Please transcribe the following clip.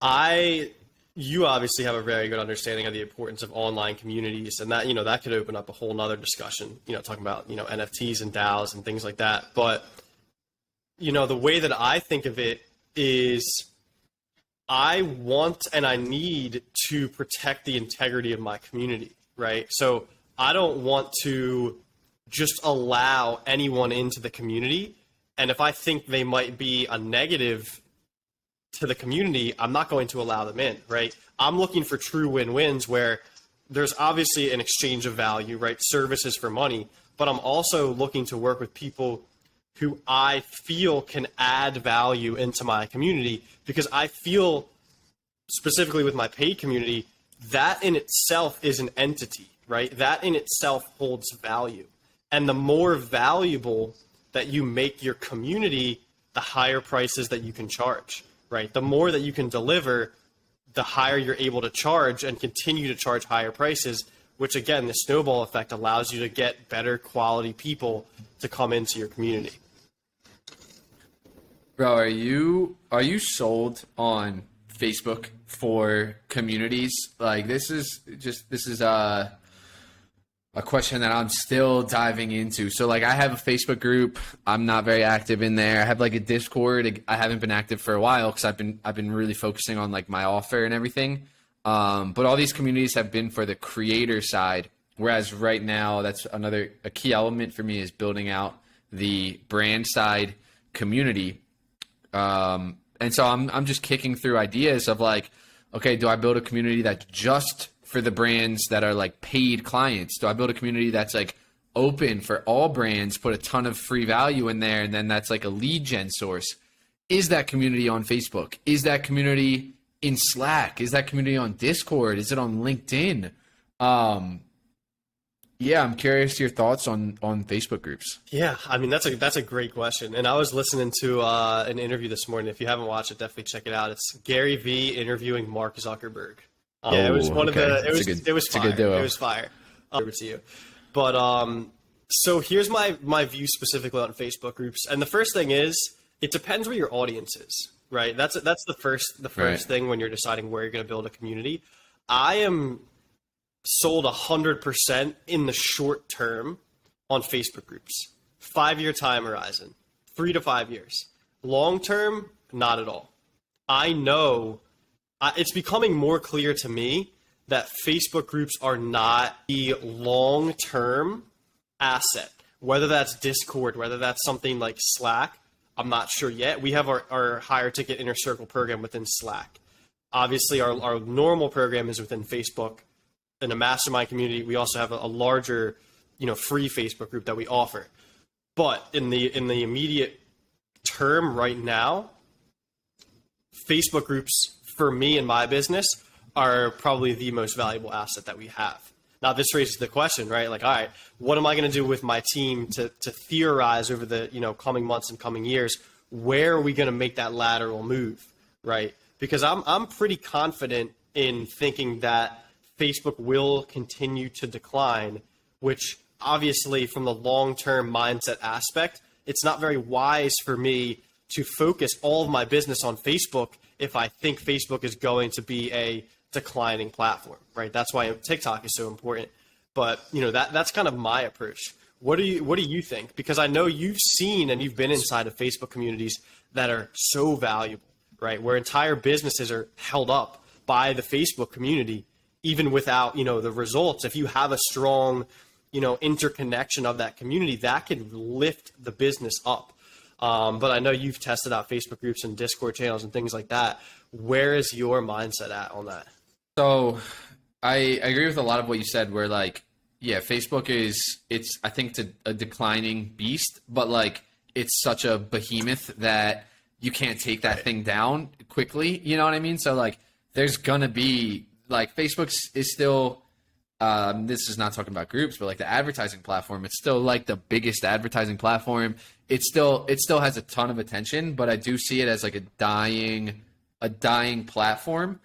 You obviously have a very good understanding of the importance of online communities, and that, that could open up a whole nother discussion, talking about, NFTs and DAOs and things like that. But, the way that I think of it is I want and I need to protect the integrity of my community, right? So I don't want to just allow anyone into the community. And if I think they might be a negative to the community, I'm not going to allow them in, right? I'm looking for true win-wins where there's obviously an exchange of value, right? Services for money, but I'm also looking to work with people who I feel can add value into my community, because I feel specifically with my paid community, that in itself is an entity, right? That in itself holds value. And the more valuable that you make your community, the higher prices that you can charge, right? The more that you can deliver, the higher you're able to charge and continue to charge higher prices, which again, the snowball effect allows you to get better quality people to come into your community. Bro, are you sold on Facebook for communities? Like, this is a question that I'm still diving into. So like, I have a Facebook group. I'm not very active in there. I have like a Discord. I haven't been active for a while because I've been really focusing on like my offer and everything. But all these communities have been for the creator side. Whereas right now, that's a key element for me is building out the brand side community. And so I'm just kicking through ideas of like, okay, do I build a community that's just for the brands that are like paid clients? Do I build a community that's like open for all brands, put a ton of free value in there, and then that's like a lead gen source? Is that community on Facebook? Is that community in Slack? Is that community on Discord? Is it on LinkedIn? Yeah, I'm curious your thoughts on Facebook groups. Yeah, I mean, that's a great question. And I was listening to an interview this morning. If you haven't watched it, definitely check it out. It's Gary Vee interviewing Mark Zuckerberg. Yeah, it was one of the. It was fire. It was fire. Over to you, but so here's my view specifically on Facebook groups. And the first thing is, it depends where your audience is, right? That's the first Right. thing when you're deciding where you're going to build a community. I am sold 100% in the short term on Facebook groups. 5-year time horizon, 3 to 5 years. Long term, not at all. I know. It's becoming more clear to me that Facebook groups are not the long-term asset. Whether that's Discord, whether that's something like Slack, I'm not sure yet. We have our higher ticket inner circle program within Slack. Obviously, our normal program is within Facebook. In a mastermind community, we also have a larger, free Facebook group that we offer. But in the immediate term right now, Facebook groups for me and my business are probably the most valuable asset that we have. Now, this raises the question, right? Like, all right, what am I going to do with my team to theorize over the coming months and coming years? Where are we going to make that lateral move, right? Because I'm pretty confident in thinking that Facebook will continue to decline, which obviously from the long-term mindset aspect, it's not very wise for me to focus all of my business on Facebook if I think Facebook is going to be a declining platform, right? That's why TikTok is so important. But that's kind of my approach. What do you think? Because I know you've seen and you've been inside of Facebook communities that are so valuable, right? Where entire businesses are held up by the Facebook community, even without the results. If you have a strong interconnection of that community, that can lift the business up. But I know you've tested out Facebook groups and Discord channels and things like that. Where is your mindset at on that? So I agree with a lot of what you said, where like, yeah, Facebook it's I think it's a declining beast, but like it's such a behemoth that you can't take that thing down quickly. You know what I mean? So like there's going to be like Facebook is still this is not talking about groups, but like the advertising platform, it's still like the biggest advertising platform. It still has a ton of attention, but I do see it as like a dying platform.